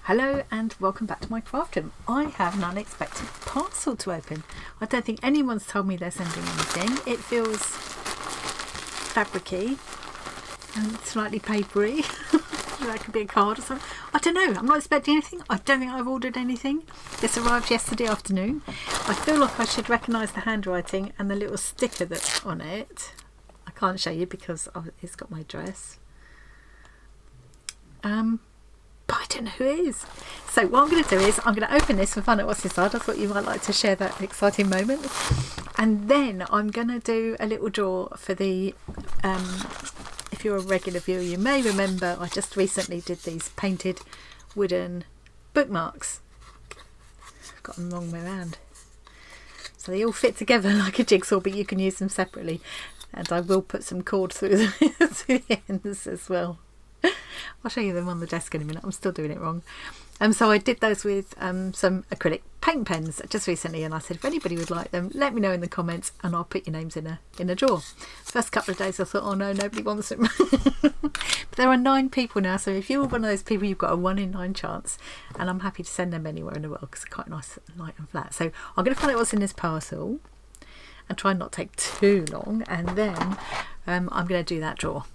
Hello and welcome back to my craft room. I have an unexpected parcel to open. I don't think anyone's told me they're sending anything. It feels fabricy and slightly papery. That could be a card or something. I don't know. I'm not expecting anything. I don't think I've ordered anything. This arrived yesterday afternoon. I feel like I should recognise the handwriting and the little sticker that's on it. I can't show you because it's got my address. But I don't know who it is. So what I'm going to do is I'm going to open this and find out what's inside. I thought you might like to share that exciting moment. And then I'm going to do a little draw for the, if you're a regular viewer, you may remember I just recently did these painted wooden bookmarks. Got them the wrong way around. So they all fit together like a jigsaw, but you can use them separately. And I will put some cord through the ends as well. I'll show you them on the desk in a minute. I'm still doing it wrong. So I did those with some acrylic paint pens just recently, and I said if anybody would like them, let me know in the comments and I'll put your names in a drawer. First couple of days I thought, oh no, nobody wants them. But there are 9 people now, so if you're one of those people, you've got a 1 in 9 chance, and I'm happy to send them anywhere in the world because they're quite nice, light and flat. So I'm going to find out what's in this parcel and try and not take too long, and then I'm going to do that drawer.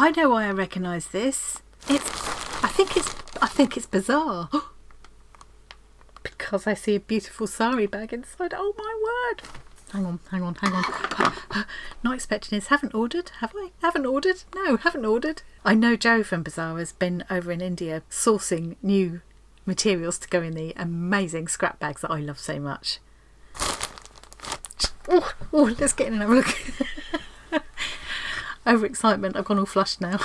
I know why I recognise this. I think it's Bazaar. Because I see a beautiful sari bag inside. Oh my word! Hang on. Not expecting this. Haven't ordered, have I? Haven't ordered? No, haven't ordered. I know Joe from Bazaar has been over in India sourcing new materials to go in the amazing scrap bags that I love so much. Oh, let's get in and have a look. Overexcitement, I've gone all flushed now.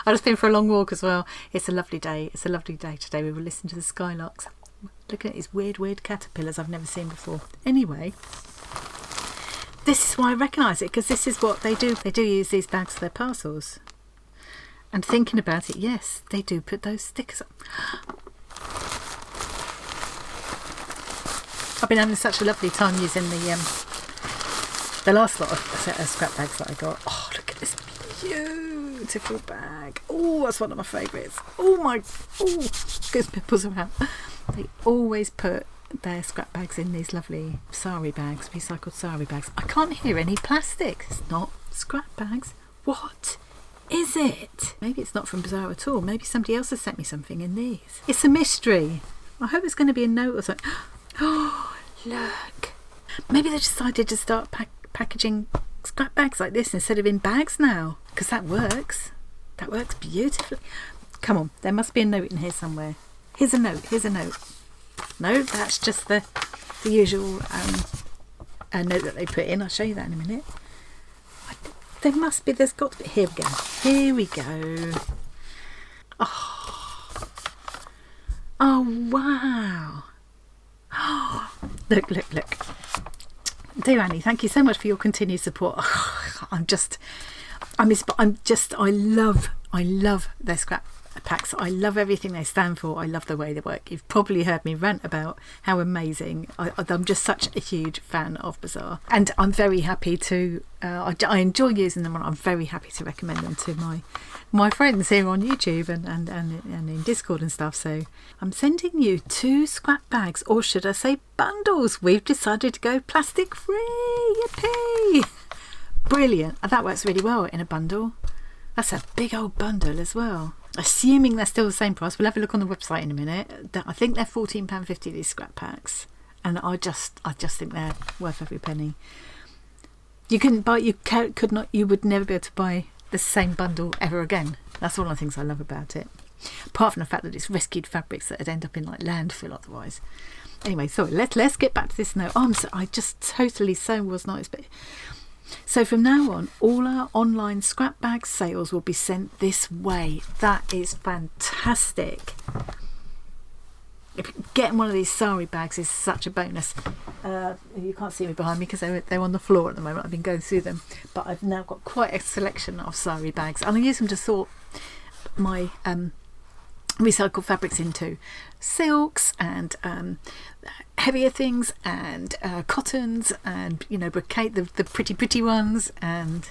I've just been for a long walk as well. It's a lovely day. It's a lovely day today. We will listen to the skylarks. Looking at these weird caterpillars I've never seen before. Anyway, this is why I recognise it, because this is what they do. They do use these bags for their parcels. And thinking about it, yes, they do put those stickers up. I've been having such a lovely time using the last lot of scrap bags that I got. Oh, look at this beautiful bag. Oh, that's one of my favourites. Goose pimples around. They always put their scrap bags in these lovely sari bags, recycled sari bags. I can't hear any plastic. It's not scrap bags. What is it? Maybe it's not from Bazaar at all. Maybe somebody else has sent me something in these. It's a mystery. I hope it's going to be a note or something. Oh, look. Maybe they decided to start packaging scrap bags like this instead of in bags now, because that works beautifully. Come on, there must be a note in here somewhere. Here's a note. No, that's just the usual note that they put in. I'll show you that in a minute. There's got to be. Here we go. Oh wow. Look. Dear Annie, thank you so much for your continued support. I love their scrap packs. I love everything they stand for. I love the way they work. You've probably heard me rant about how amazing. I'm just such a huge fan of Bazaar, and I'm very happy to. I enjoy using them, and I'm very happy to recommend them to my friends here on YouTube and in Discord and stuff. So I'm sending you 2 scrap bags, or should I say bundles. We've decided to go plastic free. Yippee! Brilliant. And that works really well in a bundle. That's a big old bundle as well. Assuming they're still the same price. We'll have a look on the website in a minute. I think they're £14.50, these scrap packs, and I just think they're worth every penny. You would never be able to buy the same bundle ever again. That's one of the things I love about it, apart from the fact that it's rescued fabrics that would end up in like landfill otherwise. Anyway, sorry, let's get back to this note. I just totally was not expecting. So from now on, all our online scrap bag sales will be sent this way. That is fantastic. Getting one of these sari bags is such a bonus. You can't see me behind me because they're on the floor at the moment. I've been going through them, but I've now got quite a selection of sari bags, and I use them to sort my recycled fabrics into silks and heavier things and cottons and brocade, the pretty ones, and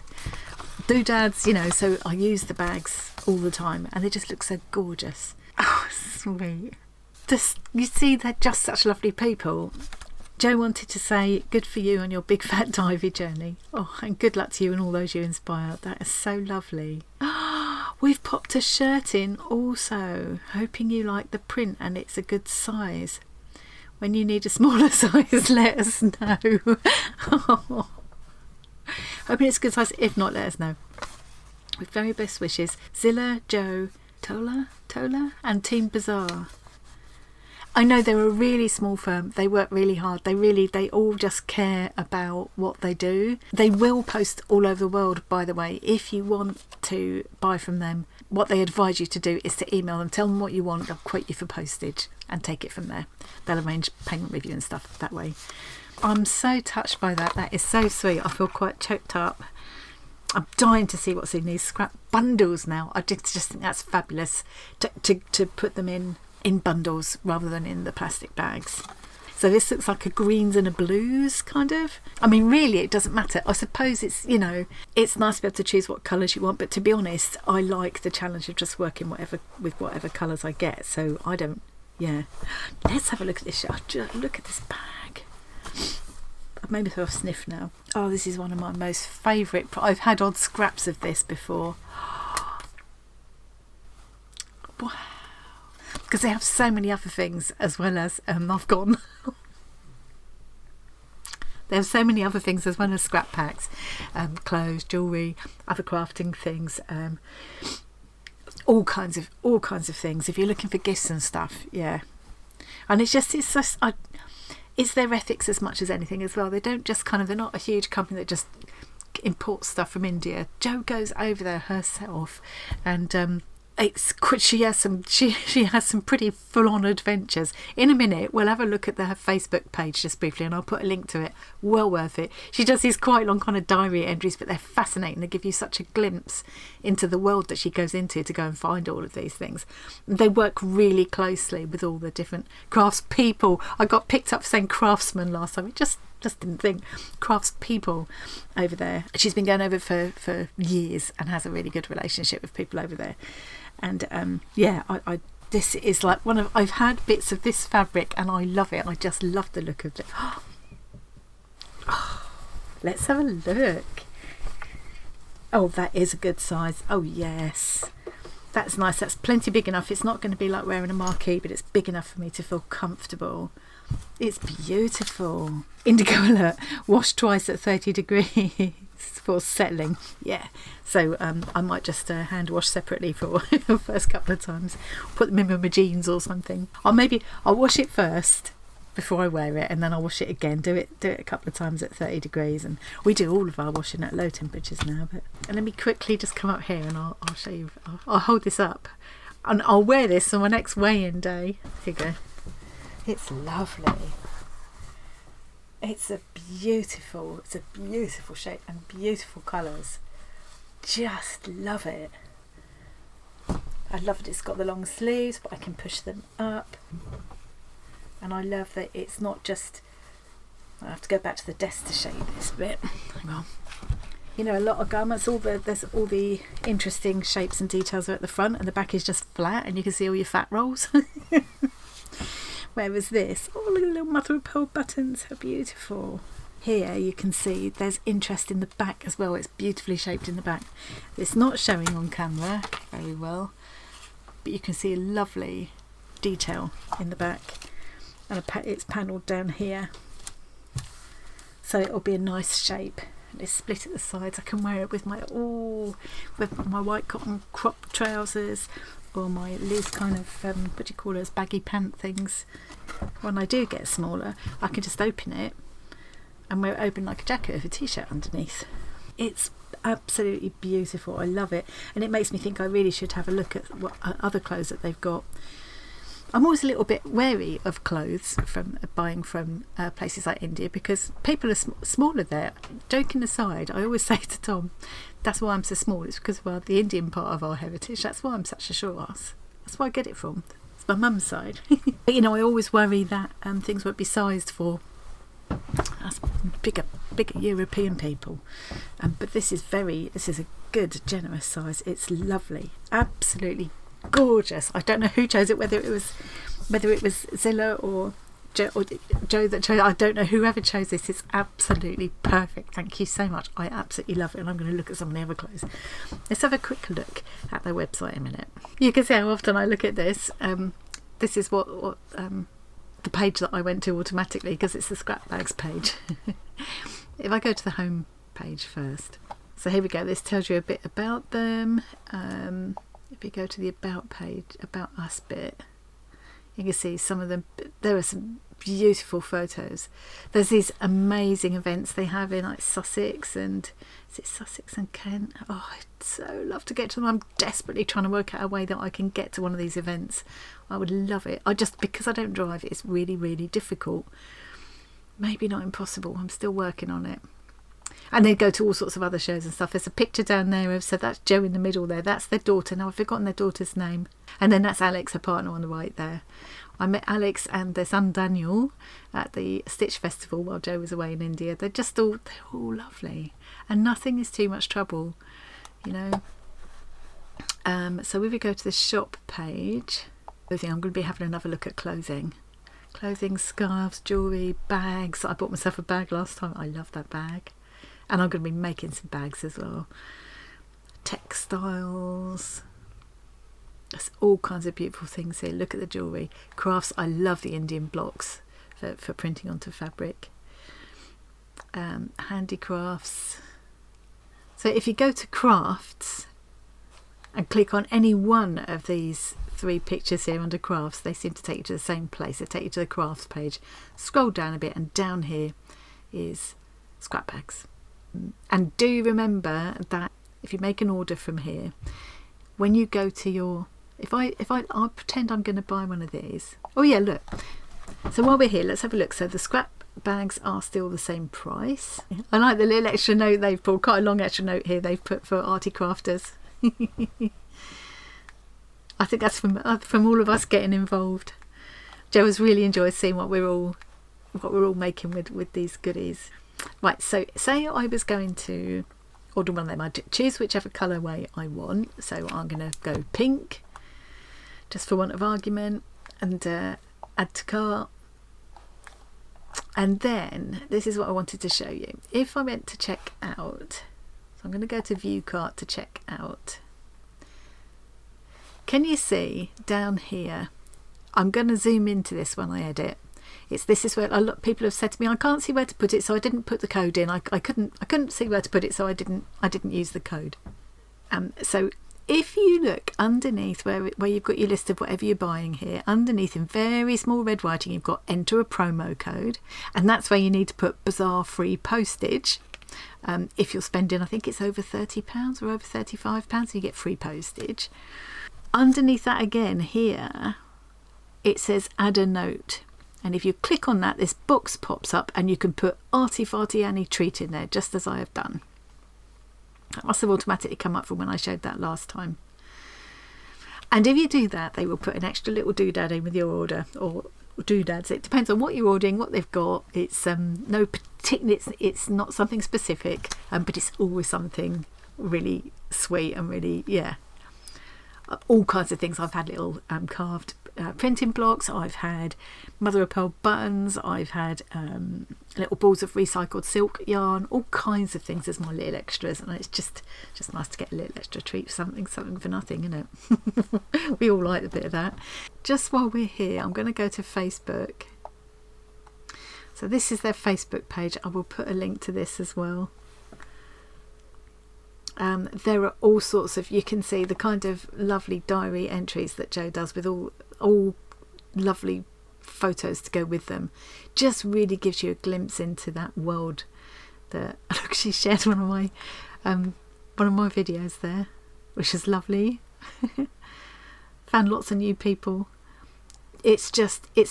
doodads, you know, so I use the bags all the time and they just look so gorgeous. Oh, sweet. You see, they're just such lovely people. Jo wanted to say good for you on your big fat divey journey. Oh, and good luck to you and all those you inspire. That is so lovely. We've popped a shirt in also, hoping you like the print and it's a good size. When you need a smaller size, let us know. Oh. Hoping it's a good size. If not, let us know. With very best wishes, Zilla, Jo, Tola, and Team Bazaar. I know they're a really small firm. They work really hard. They all just care about what they do. They will post all over the world, by the way. If you want to buy from them, what they advise you to do is to email them, tell them what you want, they'll quote you for postage and take it from there. They'll arrange payment with you and stuff that way. I'm so touched by that. That is so sweet. I feel quite choked up. I'm dying to see what's in these scrap bundles now. I just think that's fabulous to put them in bundles rather than in the plastic bags. So this looks like a greens and a blues kind of. I mean, really, it doesn't matter. I suppose it's, you know, it's nice to be able to choose what colours you want, but to be honest, I like the challenge of just working with whatever colours I get. So I don't, yeah. Let's have a look at this. Just look at this bag. I've made myself sniff now. Oh, this is one of my most favourite. I've had odd scraps of this before. Wow. Because they have so many other things as well as I've gone. They have so many other things as well as scrap packs, clothes, jewellery, other crafting things, all kinds of things. If you're looking for gifts and stuff, yeah. And it's their ethics as much as anything as well. They don't just they're not a huge company that just imports stuff from India. Jo goes over there herself, and she has some pretty full-on adventures. In a minute we'll have a look at her Facebook page just briefly, and I'll put a link to it. Well worth it. She does these quite long kind of diary entries, but they're fascinating. They give you such a glimpse into the world that she goes into to go and find all of these things. They work really closely with all the different crafts people. I got picked up saying craftsman last time. It just didn't think. Crafts people over there. She's been going over for years and has a really good relationship with people over there. And I this is like I've had bits of this fabric and I love it. I just love the look of it. Oh, let's have a look. Oh, that is a good size. Oh yes, that's nice. That's plenty big enough. It's not going to be like wearing a marquee, but it's big enough for me to feel comfortable. It's beautiful. Indigo alert. Wash twice at 30 degrees for settling. Yeah. So I might just hand wash separately for the first couple of times. Put them in my jeans or something. Or maybe I'll wash it first before I wear it, and then I'll wash it again. Do it a couple of times at 30 degrees. And we do all of our washing at low temperatures now. And let me quickly just come up here and I'll show you. I'll hold this up. And I'll wear this on my next weigh-in day. Here you go. It's lovely. It's a beautiful shape and beautiful colours. Just love it. I love it. It's got the long sleeves, but I can push them up. And I love that it's not just... I have to go back to the desk to show you this bit. Hang on. You know, a lot of garments, there's all the interesting shapes and details are at the front, and the back is just flat, and you can see all your fat rolls. Whereas this, oh, look at the little mother of pearl buttons, how beautiful. Here you can see there's interest in the back as well. It's beautifully shaped in the back. It's not showing on camera very well, but you can see a lovely detail in the back, and it's panelled down here, so it'll be a nice shape. And it's split at the sides. I can wear it with my white cotton crop trousers, or my loose kind of baggy pant things. When I do get smaller, I can just open it and wear it open like a jacket with a t-shirt underneath. It's absolutely beautiful. I love it, and it makes me think I really should have a look at what other clothes that they've got. I'm always a little bit wary of clothes from buying from places like India, because people are smaller there. Joking aside, I always say to Tom, that's why I'm so small. It's because of the Indian part of our heritage. That's why I'm such a short ass. That's where I get it from. It's my mum's side. But I always worry that things won't be sized for That's bigger European people. But this is a good, generous size. It's lovely, absolutely gorgeous. I don't know who chose it, whether it was Zilla or Joe that chose. I don't know, whoever chose this. It's absolutely perfect. Thank you so much. I absolutely love it, and I'm going to look at some of the other clothes. Let's have a quick look at their website in a minute. You can see how often I look at this. This is what the page that I went to automatically, because it's the scrap bags page. If I go to the home page first, so here we go. This tells you a bit about them. If you go to the about page, about us bit, you can see some of them. There are some beautiful photos. There's these amazing events they have in like Sussex, and is it Sussex and Kent? Oh, I'd so love to get to them. I'm desperately trying to work out a way that I can get to one of these events. I would love it. Because I don't drive, it's really, really difficult. Maybe not impossible. I'm still working on it. And they go to all sorts of other shows and stuff. There's a picture down there so that's Joe in the middle there. That's their daughter. Now I've forgotten their daughter's name. And then that's Alex, her partner, on the right there. I met Alex and their son Daniel at the Stitch Festival while Joe was away in India. They're all lovely, and nothing is too much trouble, you know. So if we go to the shop page, I'm going to be having another look at clothing, scarves, jewellery, bags. I bought myself a bag last time. I love that bag, and I'm going to be making some bags as well. Textiles. There's all kinds of beautiful things here. Look at the jewellery. Crafts. I love the Indian blocks for printing onto fabric. Handicrafts. So if you go to crafts and click on any one of these 3 pictures here under crafts, they seem to take you to the same place. They take you to the crafts page. Scroll down a bit, and down here is scrap bags. And do remember that if you make an order from here, when you go to your, I'll pretend I'm going to buy one of these. Oh yeah, look. So while we're here, let's have a look. So the scrap bags are still the same price. I like the little extra note they've put, quite a long extra note here they've put for arty crafters. I think that's from all of us getting involved. Joe has really enjoyed seeing what we're all making with these goodies. Right, so say I was going to order one of them. I choose whichever colourway I want. So I'm going to go pink, just for want of argument, and add to cart. And then this is what I wanted to show you. If I went to check out, so I'm going to go to view cart to check out. Can you see down here? I'm going to zoom into this when I edit. This is where a lot of people have said to me, I can't see where to put it, so I didn't put the code in. I couldn't see where to put it, so I didn't use the code. So if you look underneath where you've got your list of whatever you're buying here, underneath in very small red writing, you've got enter a promo code, and that's where you need to put Bazaar free postage. If you're spending, I think it's over £30 or over £35, you get free postage. Underneath that again here, it says add a note. And if you click on that, this box pops up, and you can put Arty Farty Annie Treat in there, just as I have done. That must have automatically come up from when I showed that last time. And if you do that, they will put an extra little doodad in with your order, or doodads. It depends on what you're ordering, what they've got. It's no particular. It's not something specific, but it's always something really sweet and really, yeah. All kinds of things. I've had little carved printing blocks, I've had mother of pearl buttons, I've had little balls of recycled silk yarn, all kinds of things as my little extras, and it's just nice to get a little extra treat, something for nothing, isn't it? We all like a bit of that. Just while we're here, I'm going to go to Facebook. So this is their Facebook page. I will put a link to this as well. There are all sorts of, you can see the kind of lovely diary entries that Joe does with all lovely photos to go with them. Just really gives you a glimpse into that world. That look, she shared one of my videos there, which is lovely. Found lots of new people. It's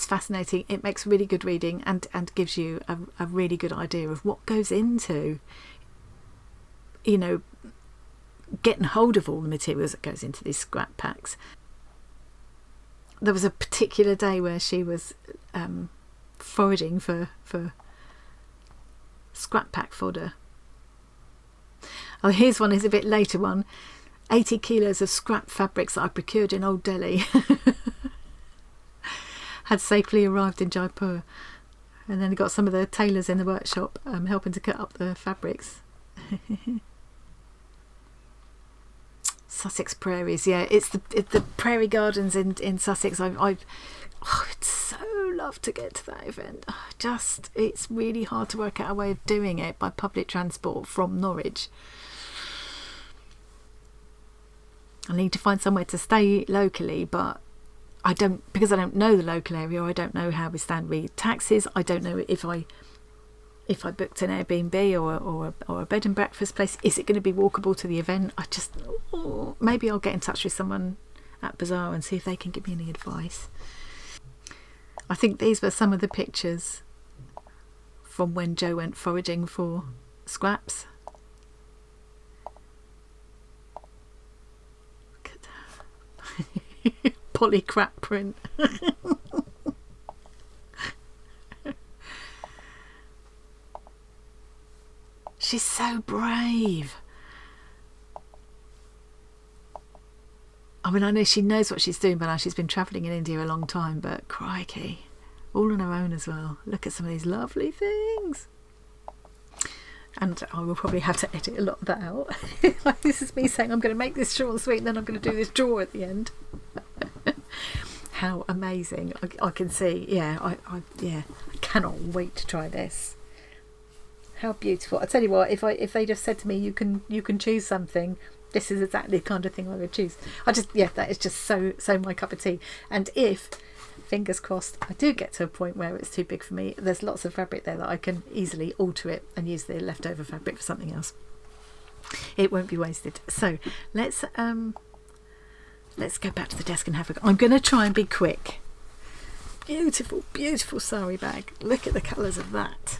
fascinating. It makes really good reading and gives you a really good idea of what goes into, you know, getting hold of all the materials that goes into these scrap packs. There was a particular day where she was foraging for scrap pack fodder. Oh, here's one, is a bit later one. 80 kilos of scrap fabrics that I procured in Old Delhi had safely arrived in Jaipur. And then got some of the tailors in the workshop helping to cut up the fabrics. Sussex Prairies, yeah, it's the Prairie Gardens in Sussex. I'd so love to get to that event. It's really hard to work out a way of doing it by public transport from Norwich. I need to find somewhere to stay locally, but because I don't know the local area. I don't know how we stand with taxis. I don't know if I booked an Airbnb or a bed and breakfast place, is it going to be walkable to the event? Maybe I'll get in touch with someone at Bazaar and see if they can give me any advice. I think these were some of the pictures from when Jo went foraging for scraps. Look at that. Polycrap print. She's so brave. I mean, I know she knows what she's doing, but now she's been travelling in India a long time, but crikey, all on her own as well. Look at some of these lovely things. And I will probably have to edit a lot of that out. This is me saying I'm going to make this short and sweet, and then I'm going to do this drawer at the end. How amazing. I can see. Yeah, I cannot wait to try this. How beautiful. I tell you what, if they just said to me, you can choose something, this is exactly the kind of thing I would choose. That is just so my cup of tea. And if, fingers crossed, I do get to a point where it's too big for me, there's lots of fabric there that I can easily alter it and use the leftover fabric for something else. It won't be wasted. So let's go back to the desk and have a go. I'm going to try and be quick. Beautiful, beautiful sari bag. Look at the colours of that.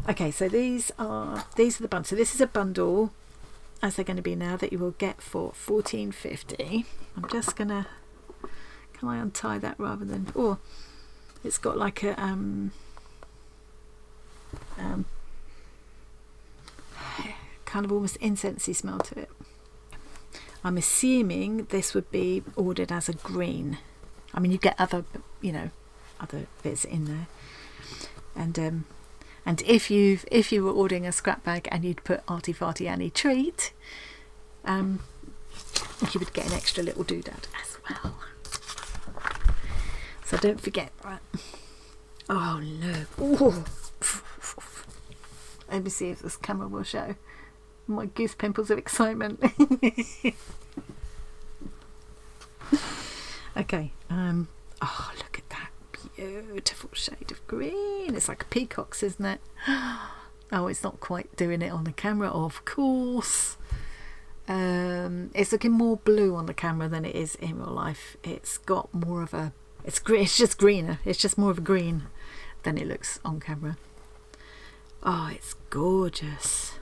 Okay, so these are the bundles. So this is a bundle, as they're going to be now, that you will get for $14.50. I'm just gonna, can I untie that rather than, it's got like a kind of almost incensey smell to it. I'm assuming this would be ordered as a green. I mean, you get other bits in there, and if you were ordering a scrap bag and you'd put Arty Farty Annie Treat, you would get an extra little doodad as well. So don't forget that. Oh look! Ooh. Let me see if this camera will show my goose pimples of excitement. Okay. Oh, look at that beautiful shade of green. It's like a peacock's, isn't it? Oh, it's not quite doing it on the camera, of course. It's looking more blue on the camera than it is in real life. It's got more of a, it's just greener. It's just more of a green than it looks on camera. Oh, it's gorgeous.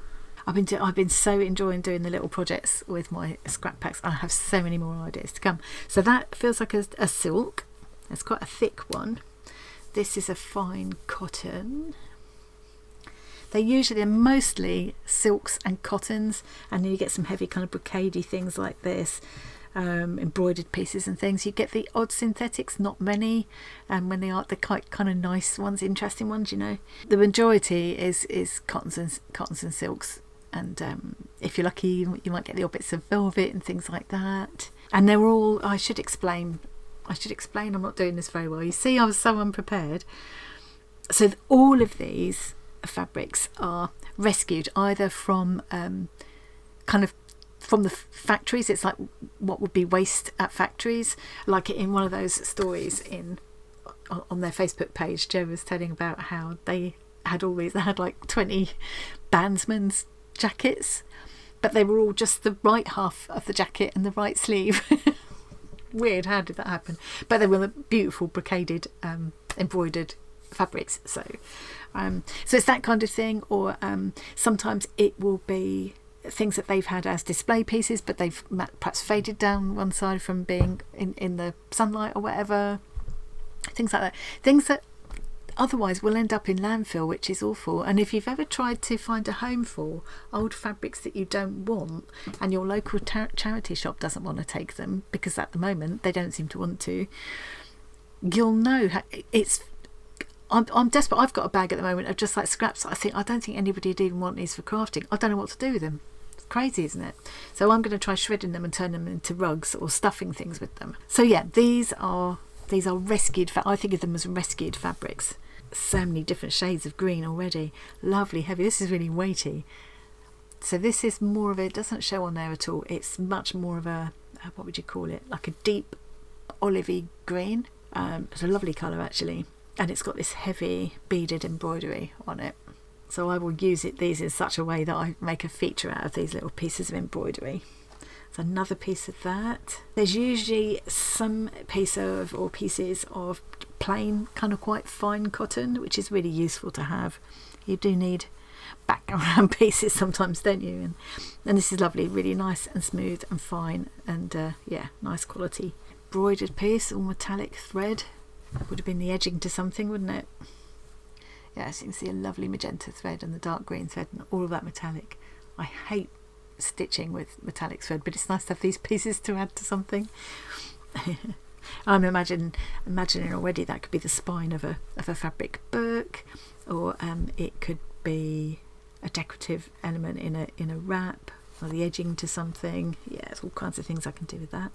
I've been so enjoying doing the little projects with my scrap packs. I have so many more ideas to come. So that feels like a silk. It's quite a thick one. This is a fine cotton. They're mostly silks and cottons, and then you get some heavy kind of brocadey things like this, embroidered pieces and things. You get the odd synthetics, not many, and when they are, they're quite kind of nice ones, interesting ones, you know. The majority is cottons and silks, and if you're lucky you might get the odd bits of velvet and things like that. And they're all, I should explain, I'm not doing this very well. You see, I was so unprepared. So all of these fabrics are rescued either from kind of from the factories. It's like what would be waste at factories, like in one of those stories on their Facebook page. Jo was telling about how they had like 20 bandsmen's jackets, but they were all just the right half of the jacket and the right sleeve. Weird, how did that happen? But they were beautiful brocaded embroidered fabrics. So it's that kind of thing. Or sometimes it will be things that they've had as display pieces, but they've perhaps faded down one side from being in the sunlight or whatever, things like that. Things that otherwise we'll end up in landfill, which is awful. And if you've ever tried to find a home for old fabrics that you don't want, and your local charity shop doesn't want to take them, because at the moment they don't seem to want to, you'll know it's... I'm desperate. I've got a bag at the moment of just like scraps that I don't think anybody would even want these for crafting. I don't know what to do with them. It's crazy, isn't it? So I'm going to try shredding them and turn them into rugs or stuffing things with them. So yeah, these are rescued. I think of them as rescued fabrics. So many different shades of green already. Lovely, heavy. This is really weighty. So this is more of it doesn't show on there at all. It's much more of a, what would you call it? Like a deep olivey green. It's a lovely colour actually. And it's got this heavy beaded embroidery on it. So I will use these in such a way that I make a feature out of these little pieces of embroidery. So another piece of that. There's usually some pieces of plain, kind of quite fine cotton, which is really useful to have. You do need background pieces sometimes, don't you? And this is lovely, really nice and smooth and fine, and yeah, nice quality. Embroidered piece, all metallic thread. Would have been the edging to something, wouldn't it? Yeah, so you can see a lovely magenta thread and the dark green thread and all of that metallic. I hate stitching with metallic thread, but it's nice to have these pieces to add to something. I'm imagining already that could be the spine of a fabric book, or it could be a decorative element in a wrap, or the edging to something. Yeah, there's all kinds of things I can do with that.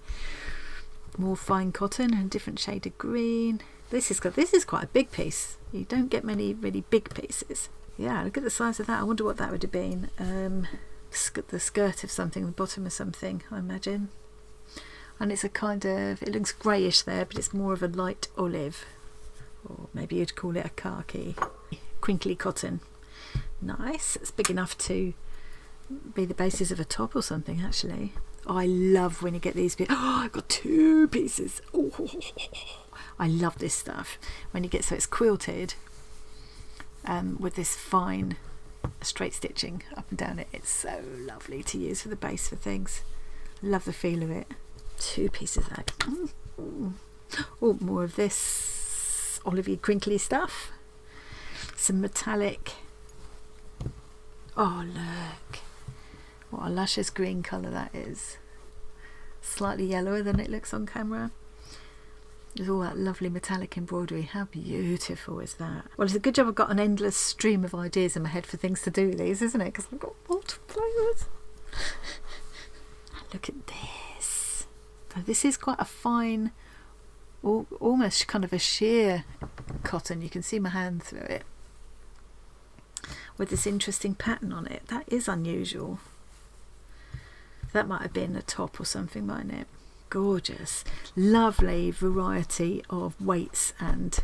More fine cotton and different shade of green. This is quite a big piece. You don't get many really big pieces. Yeah, look at the size of that. I wonder what that would have been. The skirt of something, the bottom of something, I imagine. And it's a kind of, it looks greyish there, but it's more of a light olive, or maybe you'd call it a khaki. Crinkly cotton. Nice. It's big enough to be the basis of a top or something, actually. Oh, I love when you get these bits. Oh, I've got two pieces. Oh, I love this stuff. When you get, so it's quilted with this fine straight stitching up and down it. It's so lovely to use for the base for things. Love the feel of it. Two pieces of that. Oh, more of this olivey crinkly stuff. Some metallic. Oh, look. What a luscious green colour that is. Slightly yellower than it looks on camera. There's all that lovely metallic embroidery. How beautiful is that? Well, it's a good job I've got an endless stream of ideas in my head for things to do with these, isn't it? Because I've got more to play with. Look at this. So this is quite a fine, almost kind of a sheer cotton. You can see my hand through it. With this interesting pattern on it. That is unusual. That might have been a top or something, mightn't it? Gorgeous. Lovely variety of weights and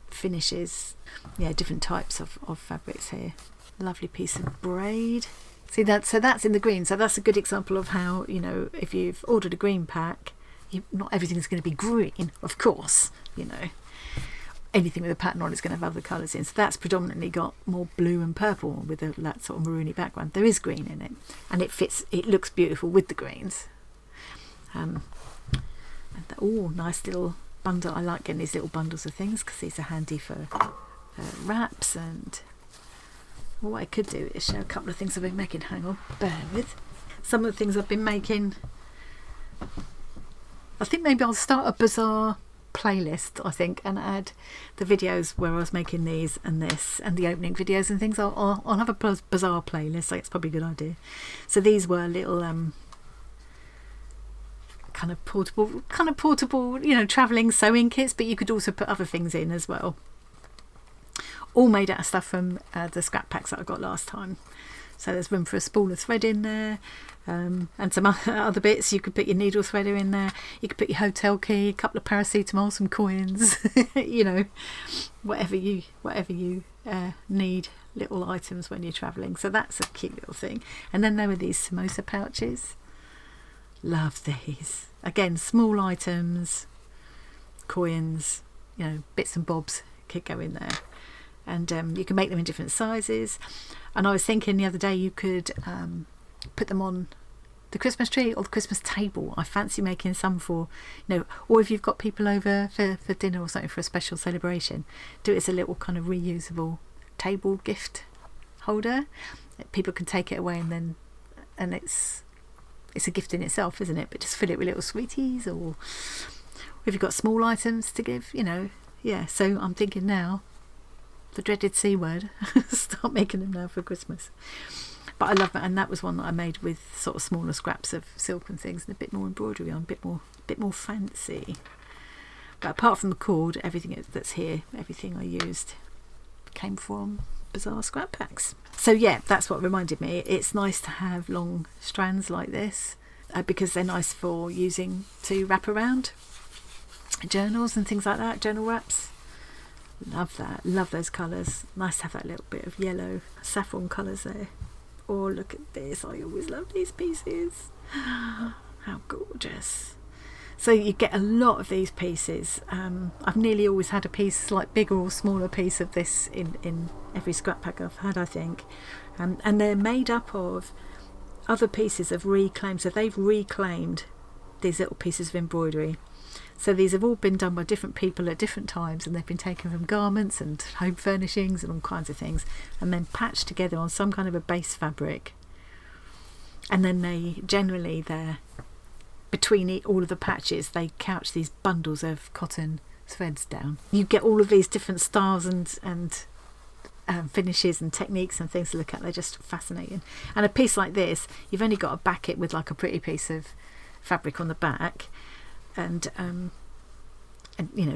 finishes. Yeah, different types of fabrics here. Lovely piece of braid. See that? So that's in the green. So that's a good example of how, you know, if you've ordered a green pack, not everything's going to be green, of course, you know. Anything with a pattern on is going to have other colours in. So that's predominantly got more blue and purple with that sort of maroony background. There is green in it, and it fits. It looks beautiful with the greens. Nice little bundle. I like getting these little bundles of things because these are handy for wraps. And what I could do is show a couple of things I've been making. Hang on, bear with. Some of the things I've been making. I think maybe I'll start a Bazaar playlist, I think, and add the videos where I was making these and this and the opening videos and things. I'll have a Bazaar playlist, so it's probably a good idea. So these were little kind of portable, you know, travelling sewing kits, but you could also put other things in as well. All made out of stuff from the scrap packs that I got last time. So there's room for a spool of thread in there, and some other bits. You could put your needle threader in there. You could put your hotel key, a couple of paracetamol, some coins, you know, whatever you need, little items when you're travelling. So that's a cute little thing. And then there were these samosa pouches. Love these. Again, small items, coins, you know, bits and bobs could go in there. And you can make them in different sizes. And I was thinking the other day you could put them on the Christmas tree or the Christmas table. I fancy making some for, or if you've got people over for dinner or something for a special celebration, do it as a little kind of reusable table gift holder. People can take it away and it's a gift in itself, isn't it? But just fill it with little sweeties, or if you've got small items to give, yeah. So I'm thinking now, the dreaded C word, start making them now for Christmas. But I love that, and that was one that I made with sort of smaller scraps of silk and things, and a bit more embroidery on, a bit more fancy. But apart from the cord, everything that's here, everything I used came from Bazaar scrap packs. So yeah, that's what reminded me. It's nice to have long strands like this because they're nice for using to wrap around journals and things like that, journal wraps. Love that, love those colours. Nice to have that little bit of yellow saffron colours there. Oh, look at this, I always love these pieces. How gorgeous. So you get a lot of these pieces. I've nearly always had a piece, like bigger or smaller piece of this in every scrap pack I've had, I think. And they're made up of other pieces of reclaimed. So they've reclaimed these little pieces of embroidery. So these have all been done by different people at different times, and they've been taken from garments and home furnishings and all kinds of things, and then patched together on some kind of a base fabric. And then they're between all of the patches, they couch these bundles of cotton threads down. You get all of these different styles and finishes and techniques and things to look at. They're just fascinating. And a piece like this, you've only got to back it with like a pretty piece of fabric on the back, and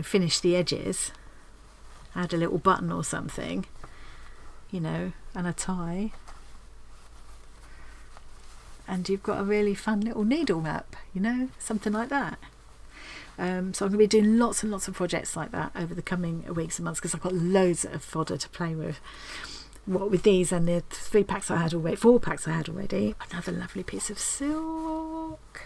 finish the edges, add a little button or something, and a tie, and you've got a really fun little needle wrap, something like that. So I'm going to be doing lots and lots of projects like that over the coming weeks and months, because I've got loads of fodder to play with. What with these and the 4 packs I had already. Another lovely piece of silk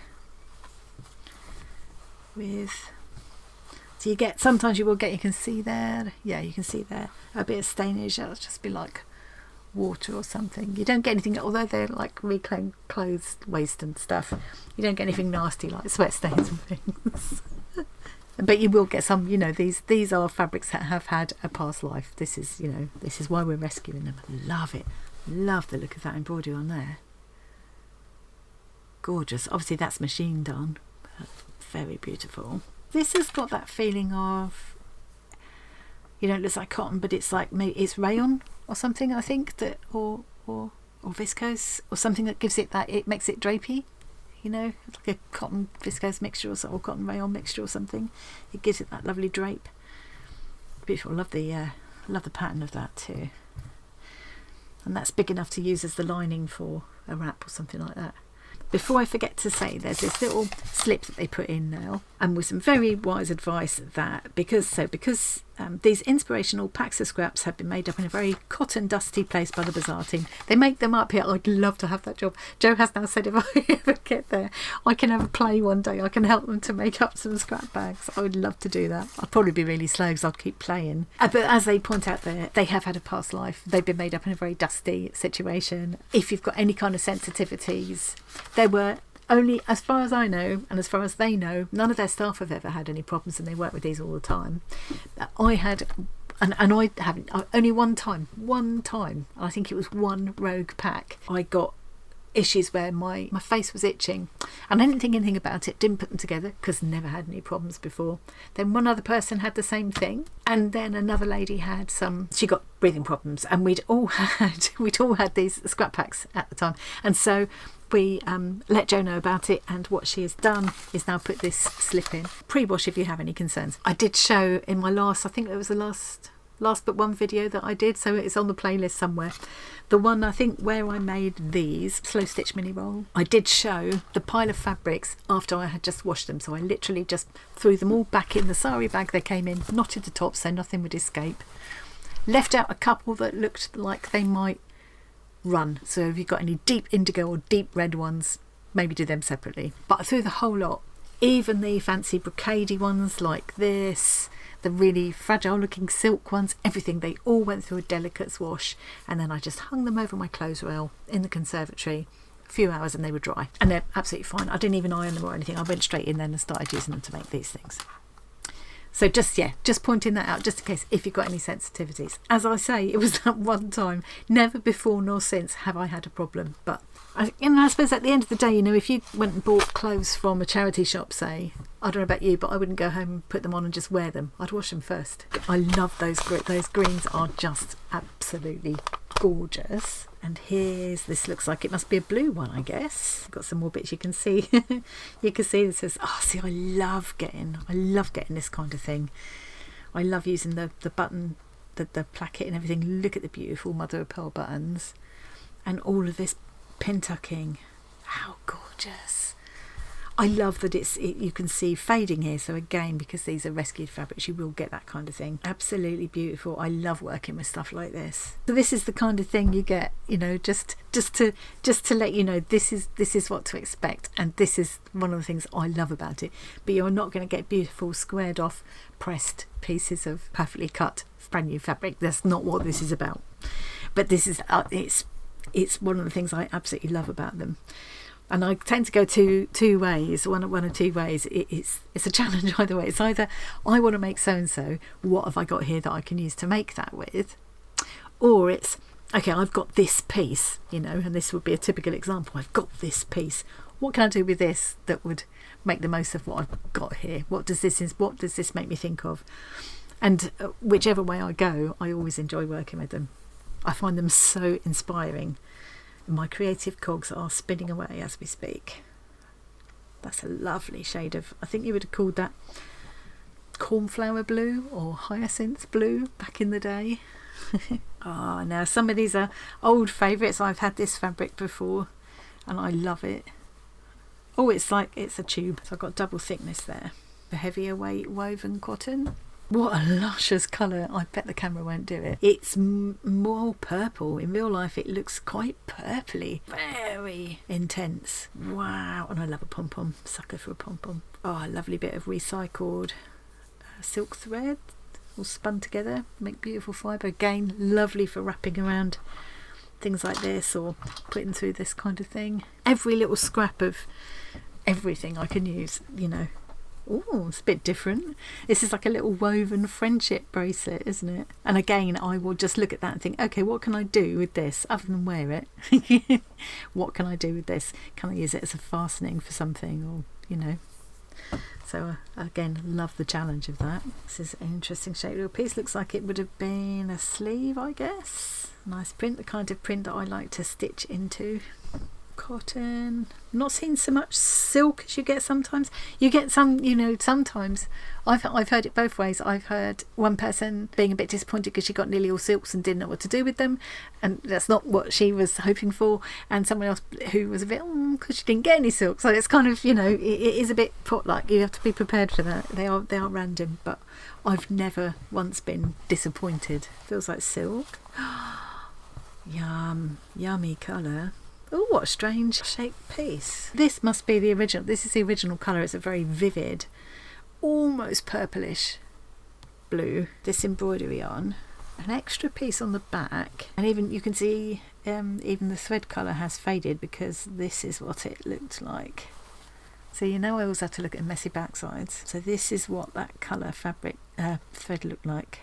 so sometimes you can see there, you can see there a bit of stainage. That'll just be like water or something. You don't get anything, although they're like reclaimed clothes waste and stuff, you don't get anything nasty like sweat stains and things. But you will get some, these are fabrics that have had a past life. This is why we're rescuing them. Love it. Love the look of that embroidery on there. Gorgeous. Obviously that's machine done. Very beautiful. This has got that feeling of, it looks like cotton, but it's like maybe it's rayon or something, I think, that or viscose or something that gives it that, it makes it drapey, like a cotton viscose mixture or cotton rayon mixture or something. It gives it that lovely drape. Beautiful. Love the pattern of that too. And that's big enough to use as the lining for a wrap or something like that. Before I forget to say, there's this little slip that they put in now, and with some very wise advice that because these inspirational packs of scraps have been made up in a very cotton dusty place by the Bazaar team. They make them up here. I'd love to have that job. Joe has now said if I ever get there, I can have a play one day. I can help them to make up some scrap bags. I would love to do that. I'd probably be really slow because I'd keep playing. But as they point out there, they have had a past life. They've been made up in a very dusty situation. If you've got any kind of sensitivities, there were only, as far as I know and as far as they know, none of their staff have ever had any problems, and they work with these all the time. I had, and I haven't, only one time, I think it was one rogue pack, I got issues where my face was itching, and I didn't think anything about it, didn't put them together because never had any problems before. Then one other person had the same thing, and then another lady she got breathing problems, and we'd all had these scrap packs at the time, and so we let Jo know about it, and what she has done is now put this slip in. Pre-wash if you have any concerns. I did show in my last, I think it was the last but one video that I did, so it's on the playlist somewhere. The one, I think, where I made these slow stitch mini roll, I did show the pile of fabrics after I had just washed them. So I literally just threw them all back in the sari bag they came in, knotted the top so nothing would escape. Left out a couple that looked like they might run, so if you've got any deep indigo or deep red ones, maybe do them separately. But I threw the whole lot, even the fancy brocadey ones like this, the really fragile looking silk ones, everything, they all went through a delicate wash, and then I just hung them over my clothes rail in the conservatory a few hours and they were dry, and they're absolutely fine. I didn't even iron them or anything. I went straight in then and started using them to make these things. So just pointing that out, just in case if you've got any sensitivities. As I say, it was that one time. Never before nor since have I had a problem. But I suppose at the end of the day, if you went and bought clothes from a charity shop, say, I don't know about you, but I wouldn't go home and put them on and just wear them. I'd wash them first. I love those. Those greens are just absolutely gorgeous. And this looks like it must be a blue one, I guess. Got some more bits you can see. You can see this is, see, I love getting this kind of thing. I love using the button, the placket and everything. Look at the beautiful mother of pearl buttons. And all of this pin tucking. How gorgeous. I love that you can see fading here, so again, because these are rescued fabrics, you will get that kind of thing. Absolutely beautiful. I love working with stuff like this. So this is the kind of thing you get, just to let you know this is what to expect, and this is one of the things I love about it. But you're not going to get beautiful squared off pressed pieces of perfectly cut brand new fabric. That's not what this is about. But this is it's one of the things I absolutely love about them. And I tend to go two ways, one or two ways. It's a challenge either way. It's either I want to make so-and-so, what have I got here that I can use to make that with? Or it's, okay, I've got this piece, and this would be a typical example. I've got this piece. What can I do with this that would make the most of what I've got here? What does this make me think of? And whichever way I go, I always enjoy working with them. I find them so inspiring. My creative cogs are spinning away as we speak. That's a lovely shade of, I think you would have called that cornflower blue or hyacinth blue back in the day. Now some of these are old favourites. I've had this fabric before and I love it. It's like it's a tube. So I've got double thickness there. The heavier weight woven cotton. What a luscious colour. I bet the camera won't do it. It's more purple. In real life it looks quite purpley. Very intense. Wow. And I love a pom-pom. Sucker for a pom-pom. A lovely bit of recycled silk thread. All spun together. Make beautiful fibre. Again, lovely for wrapping around things like this or putting through this kind of thing. Every little scrap of everything I can use, Oh, it's a bit different. This is like a little woven friendship bracelet, isn't it? And again, I will just look at that and think, okay, what can I do with this other than wear it? What can I do with this? Can I use it as a fastening for something, or So again, love the challenge of that. This is an interesting shaped little piece. Looks like it would have been a sleeve, I guess. Nice print, the kind of print that I like to stitch into. Cotton. I'm not seeing so much silk as you get sometimes. You get some, sometimes I've heard it both ways. I've heard one person being a bit disappointed because she got nearly all silks and didn't know what to do with them, and that's not what she was hoping for, and someone else who was a bit because she didn't get any silk. So it's kind of, it is a bit like you have to be prepared for that. They are random, but I've never once been disappointed. Feels like silk. Yummy colour. Oh, what a strange shaped piece. This must be the original. This is the original colour. It's a very vivid, almost purplish blue. This embroidery on. An extra piece on the back. And even you can see even the thread colour has faded because this is what it looked like. So I always have to look at messy backsides. So this is what that colour fabric thread looked like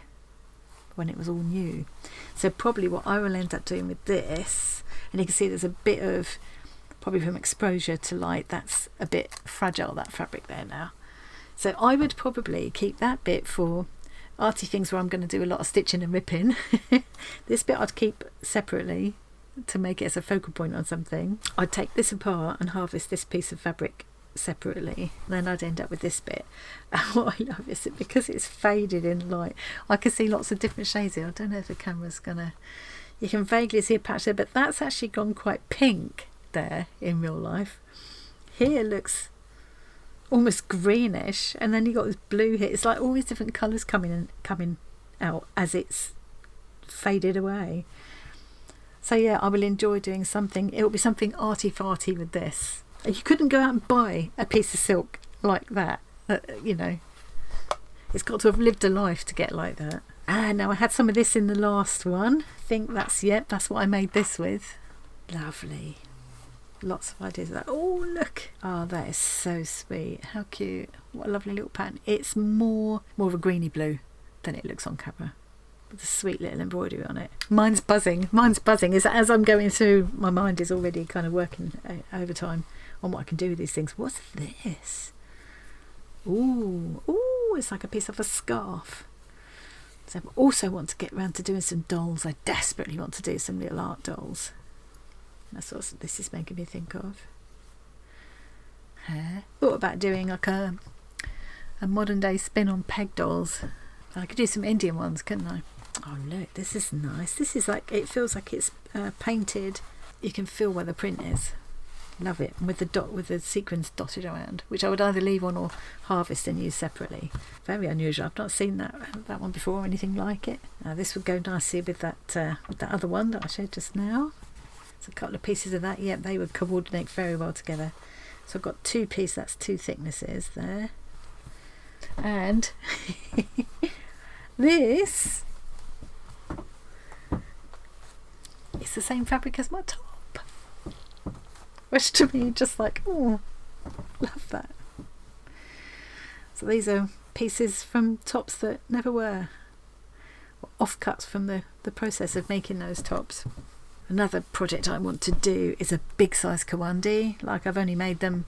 when it was all new. So probably what I will end up doing with this, and you can see there's a bit of, probably from exposure to light, that's a bit fragile, that fabric there now. So I would probably keep that bit for arty things where I'm going to do a lot of stitching and ripping. This bit I'd keep separately to make it as a focal point on something. I'd take this apart and harvest this piece of fabric separately, and then I'd end up with this bit. And what I love is that because it's faded in light, I can see lots of different shades here. I don't know if the camera's gonna, you can vaguely see a patch there, but that's actually gone quite pink there in real life. Here looks almost greenish, and then you got this blue here. It's like all these different colours coming out as it's faded away. So yeah, I will enjoy doing something. It will be something arty farty with this. You couldn't go out and buy a piece of silk like that. It's got to have lived a life to get like that. Now I had some of this in the last one. I think that's what I made this with. Lovely. lots of ideas of that. Oh, look. Oh, that is so sweet. How cute. What a lovely little pattern. It's more of a greeny blue than it looks on camera, with a sweet little embroidery on it. Mine's buzzing. As I'm going through, my mind is already kind of working overtime on what I can do with these things. What's this? Ooh, it's like a piece of a scarf. So I also want to get around to doing some dolls. I desperately want to do some little art dolls. That's what this is making me think of. Thought about doing like a modern day spin on peg dolls. I could do some Indian ones, couldn't I? Oh look, this is nice. This is like, it feels like it's painted. You can feel where the print is. Love it. And with the sequins dotted around, which I would either leave on or harvest and use separately. Very unusual. I've not seen that one before or anything like it. Now this would go nicely with that other one that I showed just now. So a couple of pieces of that. Yep, they would coordinate very well together. So I've got 2 pieces. That's 2 thicknesses there. And this is the same fabric as my top. Which to me, just like, oh, love that. So these are pieces from tops that never were, or offcuts from the process of making those tops. Another project I want to do is a big size kawandi. Like, I've only made them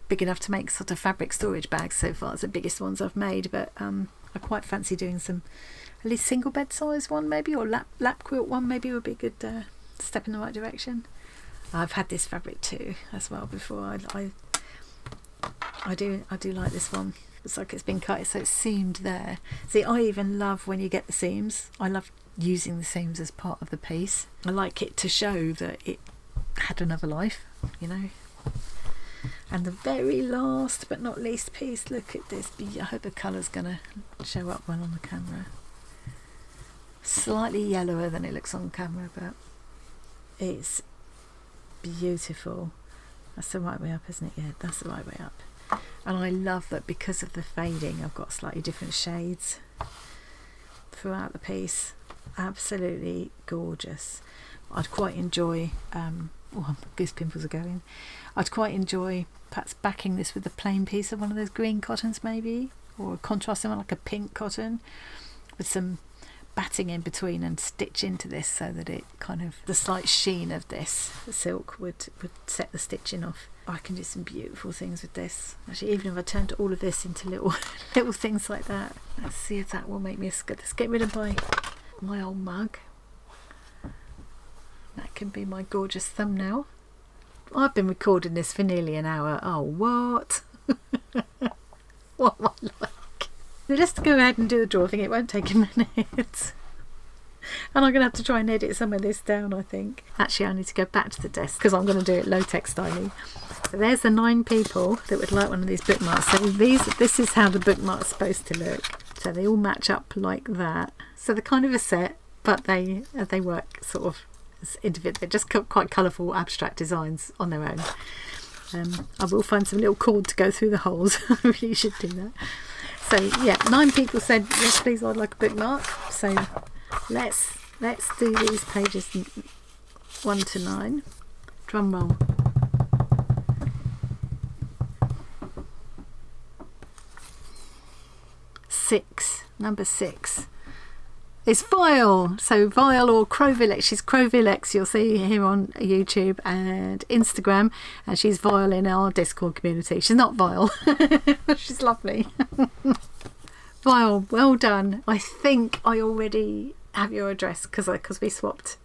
big enough to make sort of fabric storage bags so far. It's the biggest ones I've made, but I quite fancy doing some, at least single bed size one maybe, or lap quilt one maybe would be a good step in the right direction. I've had this fabric too as well before. I do like this one. It's like it's been cut, so it's seamed there. See, I even love when you get the seams. I love using the seams as part of the piece. I like it to show that it had another life, you know. And the very last but not least piece, look at this. I hope the colour's gonna show up well on the camera. Slightly yellower than it looks on camera, but it's beautiful. That's the right way up, isn't it? Yeah, that's the right way up. And I love that because of the fading, I've got slightly different shades throughout the piece. Absolutely gorgeous. I'd quite enjoy goose pimples are going. I'd quite enjoy perhaps backing this with a plain piece of one of those green cottons maybe, or a contrasting one like a pink cotton with some batting in between, and stitch into this so that it kind of, the slight sheen of this silk would set the stitching off. I can do some beautiful things with this. Actually, even if I turned all of this into little things like that. Let's see if that will make me let's get rid of my old mug. That can be my gorgeous thumbnail. I've been recording this for nearly an hour. Oh, what? What am I like? Just go ahead and do the draw thing. It won't take a minute. And I'm going to have to try and edit some of this down, I think. Actually, I need to go back to the desk because I'm going to do it low-tech styling. So there's the 9 people that would like one of these bookmarks. So this is how the bookmark's supposed to look. So they all match up like that. So they're kind of a set, but they work sort of as individual. They're just quite colourful, abstract designs on their own. I will find some little cord to go through the holes. I really should do that. So yeah, 9 people said yes, please, I'd like a bookmark. So let's do these pages 1 to 9. Drum roll. Number 6 is Vile. So Vile, or Crovilex. She's Crovilex. You'll see here on YouTube and Instagram, and she's Vile in our Discord community. She's not vile. She's lovely. Vile, well done. I think I already have your address because we swapped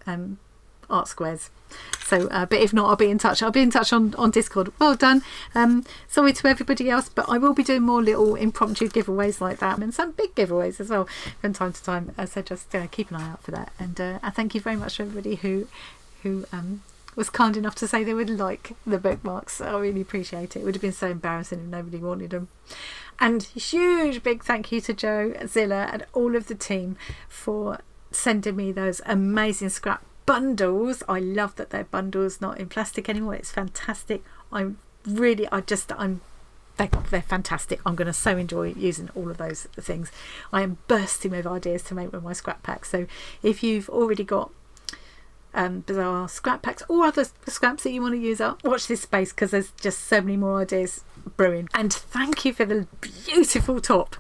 art squares. So but if not, I'll be in touch. I'll be in touch on Discord. Well done. Sorry to everybody else, but I will be doing more little impromptu giveaways like that, and some big giveaways as well from time to time. So just keep an eye out for that. And I thank you very much for everybody who was kind enough to say they would like the bookmarks. I really appreciate it. It would have been so embarrassing if nobody wanted them. And huge big thank you to Joe, Zilla, and all of the team for sending me those amazing scrap bundles. I love that they're bundles, not in plastic anymore. It's fantastic. They're fantastic. I'm going to so enjoy using all of those things. I am bursting with ideas to make with my scrap pack. So if you've already got Bazaar scrap packs or other scraps that you want to use up, watch this space because there's just so many more ideas brewing. And thank you for the beautiful top.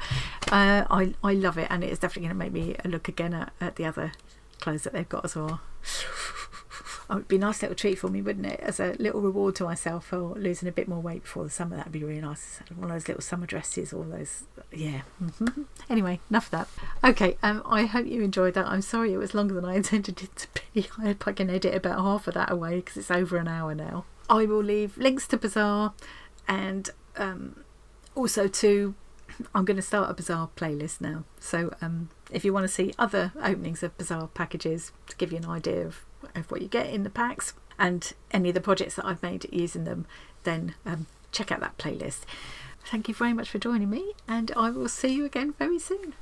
I love it, and it is definitely going to make me look again at the other clothes that they've got as well. Oh, it'd be a nice little treat for me, wouldn't it, as a little reward to myself for losing a bit more weight before the summer. That'd be really nice. One of those little summer dresses, all those, yeah. Anyway, enough of that. Okay, I hope you enjoyed that. I'm sorry it was longer than I intended it to be. I hope I can edit about half of that away because it's over an hour now. I will leave links to Bazaar, and also to, I'm going to start a Bazaar playlist now. So if you want to see other openings of Bazaar packages to give you an idea of what you get in the packs and any of the projects that I've made using them, then check out that playlist. Thank you very much for joining me, and I will see you again very soon.